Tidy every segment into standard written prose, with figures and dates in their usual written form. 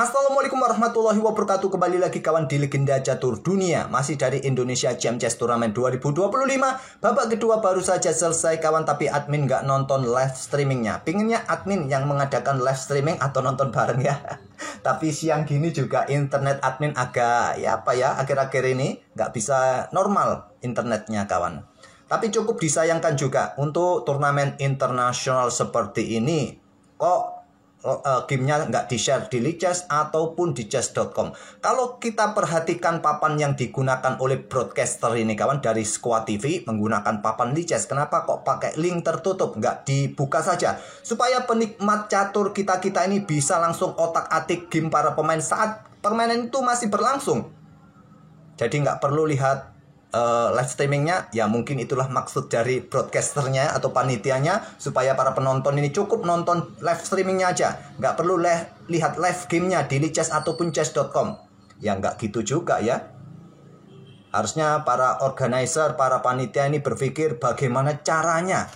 Assalamualaikum warahmatullahi wabarakatuh. Kembali lagi kawan di Legenda Catur Dunia. Masih dari Indonesia Jam Chess Turnamen 2025. Babak kedua baru saja selesai kawan, tapi admin nggak nonton live streamingnya. Pinginnya admin yang mengadakan live streaming atau nonton bareng ya. Tapi siang gini juga internet admin agak akhir-akhir ini nggak bisa normal internetnya kawan. Tapi cukup disayangkan juga untuk turnamen internasional seperti ini kok gamenya nggak di-share di Lichess ataupun di chess.com. Kalau kita perhatikan papan yang digunakan oleh broadcaster ini kawan dari Squad TV menggunakan papan Lichess, kenapa kok pakai link tertutup, nggak dibuka saja supaya penikmat catur kita ini bisa langsung otak-atik game para pemain saat permainan itu masih berlangsung. Jadi nggak perlu lihat live streamingnya, ya mungkin itulah maksud dari broadcasternya atau panitianya, supaya para penonton ini cukup nonton live streamingnya aja, nggak perlu lihat live gamenya di Lichess ataupun chess.com. Ya nggak gitu juga ya. Harusnya para organizer, para panitia ini berpikir bagaimana caranya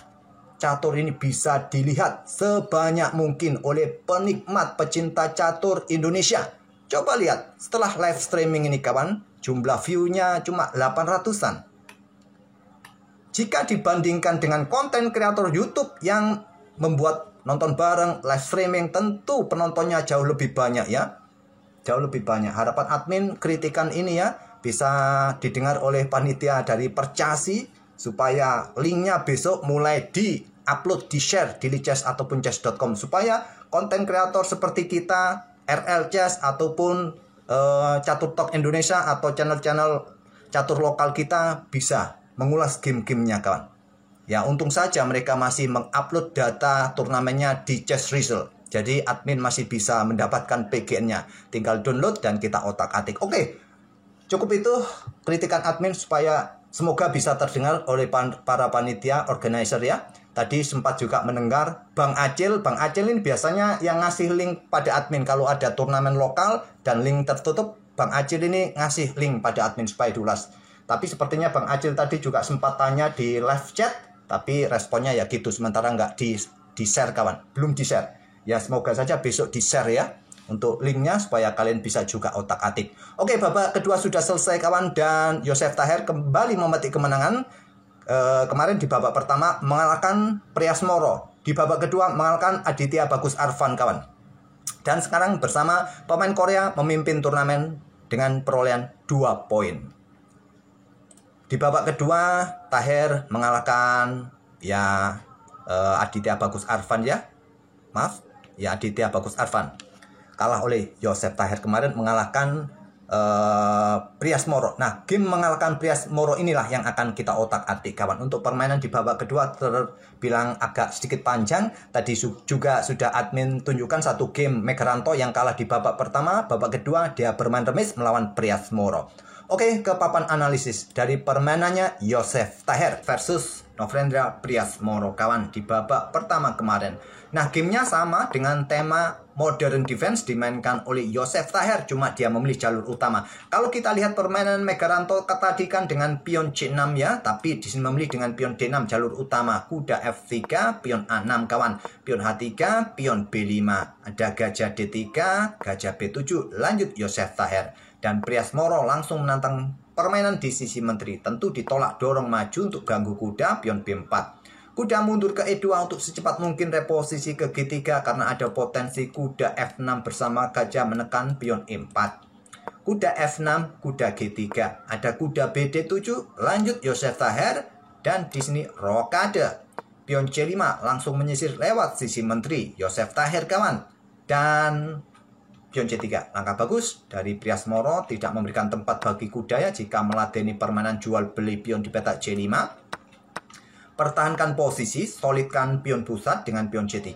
catur ini bisa dilihat sebanyak mungkin oleh penikmat pecinta catur Indonesia. Coba lihat setelah live streaming ini kawan, jumlah view-nya cuma 800-an. Jika dibandingkan dengan konten kreator YouTube yang membuat nonton bareng, live streaming, tentu penontonnya jauh lebih banyak ya. Jauh lebih banyak. Harapan admin kritikan ini ya bisa didengar oleh panitia dari Percasi, supaya linknya besok mulai di-upload, di-share di Lichess ataupun chess.com, supaya konten kreator seperti kita, RL Chess ataupun Catur Talk Indonesia atau channel-channel catur lokal kita bisa mengulas game-gamenya kawan. Ya untung saja mereka masih mengupload data turnamennya di Chess Result. Jadi admin masih bisa mendapatkan PGN-nya. Tinggal download dan kita otak-atik. Oke, cukup itu kritikan admin supaya semoga bisa terdengar oleh para panitia organizer ya. Tadi sempat juga mendengar Bang Acil ini biasanya yang ngasih link pada admin kalau ada turnamen lokal dan link tertutup. Bang Acil ini ngasih link pada admin supaya diulas. Tapi sepertinya Bang Acil tadi juga sempat tanya di live chat, tapi responnya ya gitu, sementara nggak di-share kawan, belum di-share. Ya semoga saja besok di-share ya untuk linknya supaya kalian bisa juga otak-atik. Oke, babak kedua sudah selesai kawan, dan Yosef Taher kembali memetik kemenangan. Kemarin di babak pertama mengalahkan Prias Moro, di babak kedua mengalahkan Aditya Bagus Arfan kawan. Dan sekarang bersama pemain Korea memimpin turnamen dengan perolehan 2 poin. Di babak kedua Taher mengalahkan Aditya Bagus Arfan ya. Aditya Bagus Arfan. Kalah oleh Yosef Taher kemarin mengalahkan Prias Moro. Nah, game mengalahkan Prias Moro inilah yang akan kita otak-atik kawan. Untuk permainan di babak kedua terbilang agak sedikit panjang. Tadi juga sudah admin tunjukkan satu game Megaranto yang kalah di babak pertama. Babak kedua dia bermain remis melawan Prias Moro. Oke, ke papan analisis dari permainannya Yosef Taher versus Novrendra Prias Moro kawan di babak pertama kemarin. Nah, gamenya sama dengan tema Modern Defense dimainkan oleh Yosef Taher, cuma dia memilih jalur utama. Kalau kita lihat permainan Megaranto tadi kan dengan pion C6 ya, tapi di sini memilih dengan pion D6 jalur utama, kuda F3, pion A6 kawan, pion H3, pion B5, ada gajah D3, gajah B7, lanjut Yosef Taher. Dan Prias Moro langsung menantang permainan di sisi menteri, tentu ditolak dorong maju untuk ganggu kuda, pion B4. Kuda mundur ke E2 untuk secepat mungkin reposisi ke G3 karena ada potensi kuda F6 bersama gajah menekan pion E4. Kuda F6, kuda G3, ada kuda BD7, lanjut Yosef Taher, dan di sini rokade. Pion C5 langsung menyisir lewat sisi menteri Yosef Taher kawan. Dan pion C3, langkah bagus dari Prias Moro, tidak memberikan tempat bagi kuda ya jika meladeni permainan jual beli pion di petak C5. Pertahankan posisi, solidkan pion pusat dengan pion C3.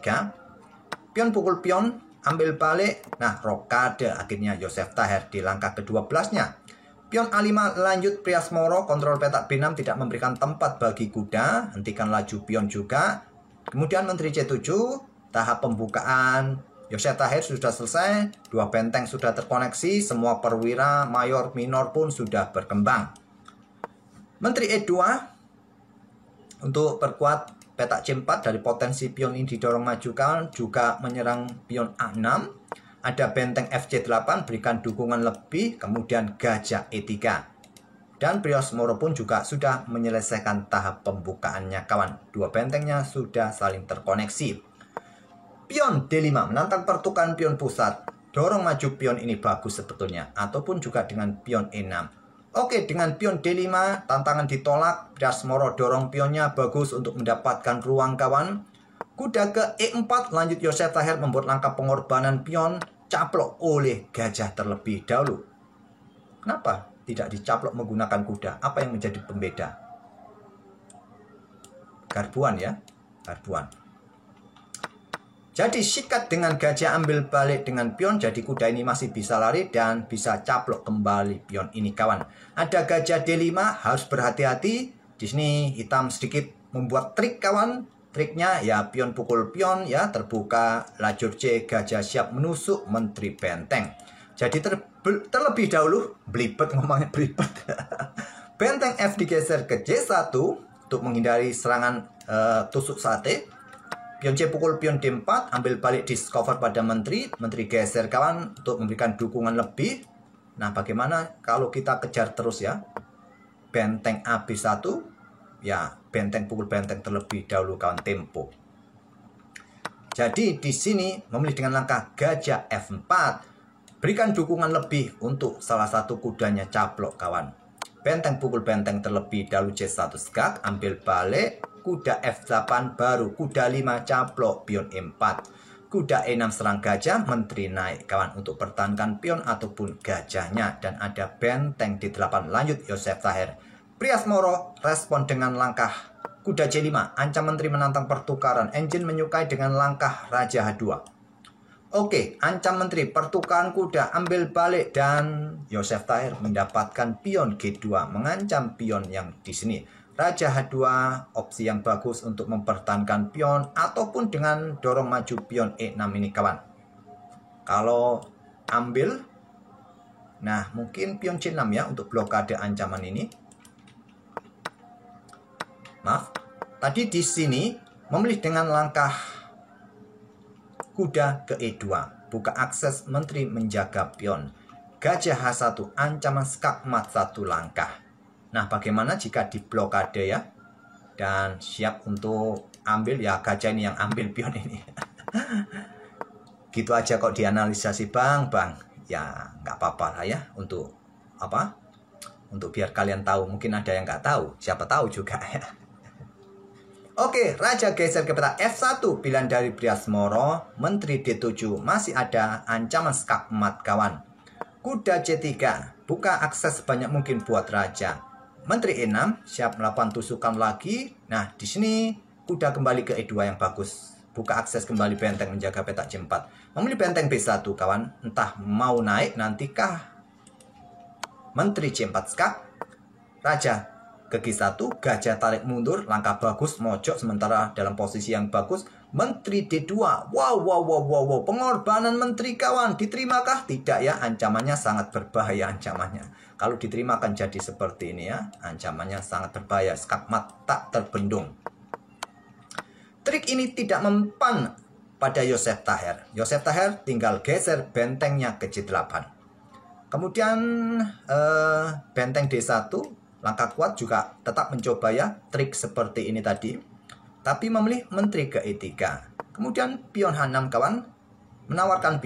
Pion pukul pion, ambil balik. Nah, rokade akhirnya Yosef Taher di langkah ke-12-nya. Pion A5 lanjut Prias Moro, kontrol petak B6 tidak memberikan tempat bagi kuda. Hentikan laju pion juga. Kemudian menteri C7, tahap pembukaan Yosef Taher sudah selesai. 2 benteng sudah terkoneksi, semua perwira, mayor, minor pun sudah berkembang. Menteri E2 untuk perkuat petak C4 dari potensi pion ini didorong maju kawan, juga menyerang pion A6. Ada benteng FC8, berikan dukungan lebih, kemudian gajah E3. Dan Prios Moro pun juga sudah menyelesaikan tahap pembukaannya kawan. Dua bentengnya sudah saling terkoneksi. Pion D5 menantang pertukaran pion pusat. Dorong maju pion ini bagus sebetulnya. Ataupun juga dengan pion E6. Oke, dengan pion D5 tantangan ditolak. Prios Moro dorong pionnya bagus untuk mendapatkan ruang kawan. Kuda ke E4, lanjut Yosef Taher membuat langkah pengorbanan pion, caplok oleh gajah terlebih dahulu. Kenapa tidak dicaplok menggunakan kuda? Apa yang menjadi pembeda? Garbuan ya, garbuan. Jadi sikat dengan gajah ambil balik dengan pion, jadi kuda ini masih bisa lari dan bisa caplok kembali pion ini kawan. Ada gajah D5, harus berhati-hati. Di sini hitam sedikit membuat trik kawan. Triknya ya pion pukul pion ya, terbuka lajur C, gajah siap menusuk menteri benteng. Jadi terlebih dahulu, belibet ngomongnya belibet. Benteng F digeser ke J1 untuk menghindari serangan tusuk sate. Pion C pukul pion D4, ambil balik discover pada menteri. Menteri geser kawan untuk memberikan dukungan lebih. Nah bagaimana kalau kita kejar terus ya? Benteng AB1, ya benteng pukul benteng terlebih dahulu kawan, tempo. Jadi di sini memilih dengan langkah gajah F4. Berikan dukungan lebih untuk salah satu kudanya caplok kawan. Benteng pukul benteng terlebih dahulu C1 skak, ambil balik. Kuda F8 baru kuda 5 caplok pion E4. Kuda E6 serang gajah, menteri naik kawan untuk pertahankan pion ataupun gajahnya. Dan ada benteng D8, lanjut Yosef Taher. Prios Moro respon dengan langkah kuda C5, ancam menteri menantang pertukaran. Engine menyukai dengan langkah Raja H2. Oke, ancam menteri pertukaran kuda, ambil balik, dan Yosef Taher mendapatkan pion G2, mengancam pion yang di sini. Raja H2 opsi yang bagus untuk mempertahankan pion ataupun dengan dorong maju pion E6 ini kawan. Kalau ambil, nah mungkin pion C6 ya untuk blokade ancaman ini. Maaf, tadi di sini memilih dengan langkah kuda ke E2, buka akses menteri menjaga pion. Gajah H1, ancaman skakmat 1 langkah. Nah, bagaimana jika diblokade ya? Dan siap untuk ambil ya, gajah ini yang ambil pion ini. Gitu aja kok dianalisasi bang. Ya nggak apa-apa lah ya, untuk apa? Untuk biar kalian tahu, mungkin ada yang nggak tahu, siapa tahu juga ya. Oke, Raja geser ke peta F1, pilihan dari Prios Moro. Menteri D7, masih ada ancaman skakmat kawan. Kuda C3, buka akses sebanyak mungkin buat Raja. Menteri E6, siap melakukan tusukan lagi. Nah, di sini kuda kembali ke E2 yang bagus. Buka akses kembali benteng menjaga petak C4. Memilih benteng B1 kawan, entah mau naik nantikah. Menteri C4 skak. Raja ke G1, gajah tarik mundur, langkah bagus, mojok sementara dalam posisi yang bagus. Menteri D2, wow, pengorbanan menteri kawan, diterimakah? Tidak ya, ancamannya sangat berbahaya ancamannya. Kalau diterima akan jadi seperti ini ya, ancamannya sangat berbahaya, skakmat tak terbendung. Trik ini tidak mempan pada Yosef Taher. Yosef Taher tinggal geser bentengnya ke J8. Kemudian benteng D1, langkah kuat juga tetap mencoba ya trik seperti ini tadi. Tapi memilih menteri ke E3. Kemudian pion H6 kawan. Menawarkan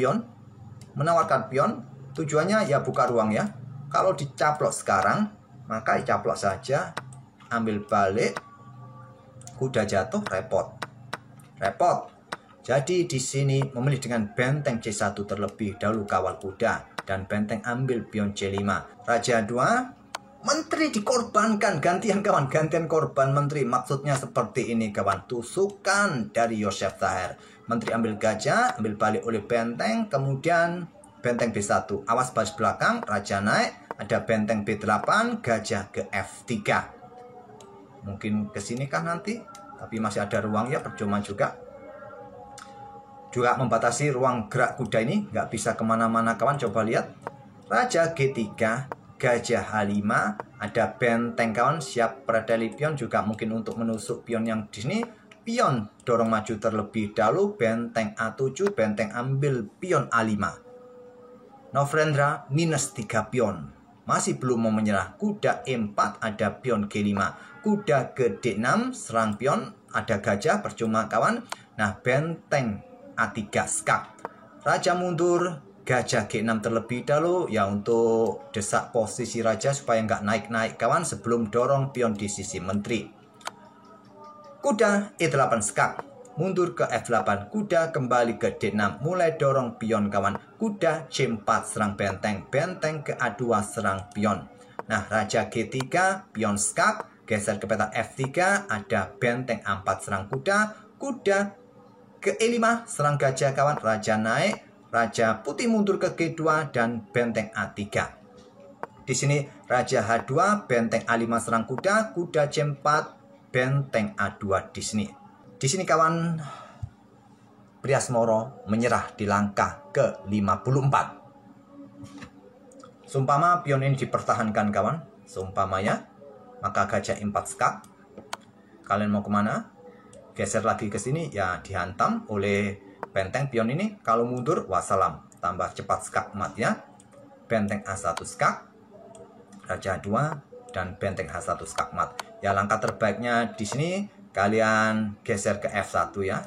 pion. Tujuannya ya buka ruang ya. Kalau dicaplok sekarang, maka caplok saja. Ambil balik. Kuda jatuh, repot. Jadi di sini memilih dengan benteng C1 terlebih dahulu kawal kuda. Dan benteng ambil pion C5. Raja 2. Menteri dikorbankan, gantian kawan, gantian korban menteri. Maksudnya seperti ini kawan, tusukan dari Yosef Taher. Menteri ambil gajah, ambil balik oleh benteng, kemudian benteng B1. Awas baris belakang, raja naik, ada benteng B8, gajah ke F3. Mungkin kesini kah nanti? Tapi masih ada ruang ya, percuma juga. Juga membatasi ruang gerak kuda ini, nggak bisa kemana-mana kawan, coba lihat. Raja G3, gajah H5, ada benteng kawan, siap preteli pion juga mungkin untuk menusuk pion yang di sini. pion dorong maju terlebih dahulu, benteng A7, benteng ambil pion A5. Novrendra minus 3 pion. Masih belum mau menyerah. Kuda E4 ada pion G5. Kuda ke D6 serang pion. Ada gajah percuma kawan. Nah benteng A3 skak. Raja mundur. Gajah G6 terlebih dahulu. Ya untuk desak posisi raja supaya nggak naik-naik kawan. Sebelum dorong pion di sisi menteri. Kuda E8 skak. Mundur ke F8, kuda kembali ke D6, mulai dorong pion kawan. Kuda C4 serang benteng, benteng ke A2 serang pion. Nah, raja G3, pion skak, geser ke petak F3, ada benteng A4 serang kuda. Kuda ke E5 serang gajah kawan, raja naik, raja putih mundur ke G2 dan benteng A3. Di sini raja H2, benteng A5 serang kuda, kuda C4, benteng A2 di sini. Di sini kawan, Priasmoro menyerah di langkah ke-54. Seumpama pion ini dipertahankan kawan, seumpamanya, maka gajah E4 skak. Kalian mau kemana? Geser lagi ke sini, ya dihantam oleh benteng pion ini. Kalau mundur, wassalam. Tambah cepat skak mat ya. Benteng A1 skak, raja 2 dan benteng H1 skak mat. Ya langkah terbaiknya di sini kalian geser ke F1 ya.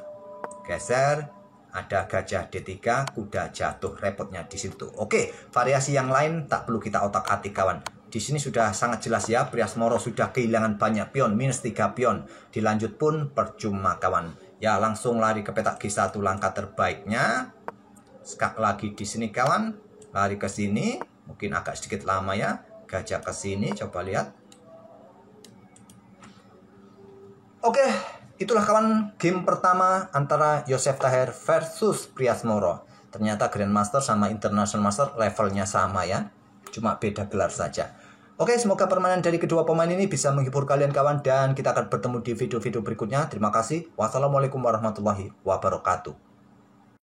Geser, ada gajah D3, kuda jatuh, repotnya di situ. Oke, variasi yang lain tak perlu kita otak-atik kawan. Di sini sudah sangat jelas ya, Priasmoro sudah kehilangan banyak pion, minus 3 pion. Dilanjut pun percuma kawan. Ya langsung lari ke petak G1 langkah terbaiknya. Skak lagi di sini kawan. Lari ke sini, mungkin agak sedikit lama ya. Gajah ke sini, coba lihat. Oke, itulah kawan game pertama antara Joseph Taher versus Priasmoro. Ternyata Grandmaster sama International Master levelnya sama ya. Cuma beda gelar saja. Oke, semoga permainan dari kedua pemain ini bisa menghibur kalian kawan. Dan kita akan bertemu di video-video berikutnya. Terima kasih. Wassalamualaikum warahmatullahi wabarakatuh.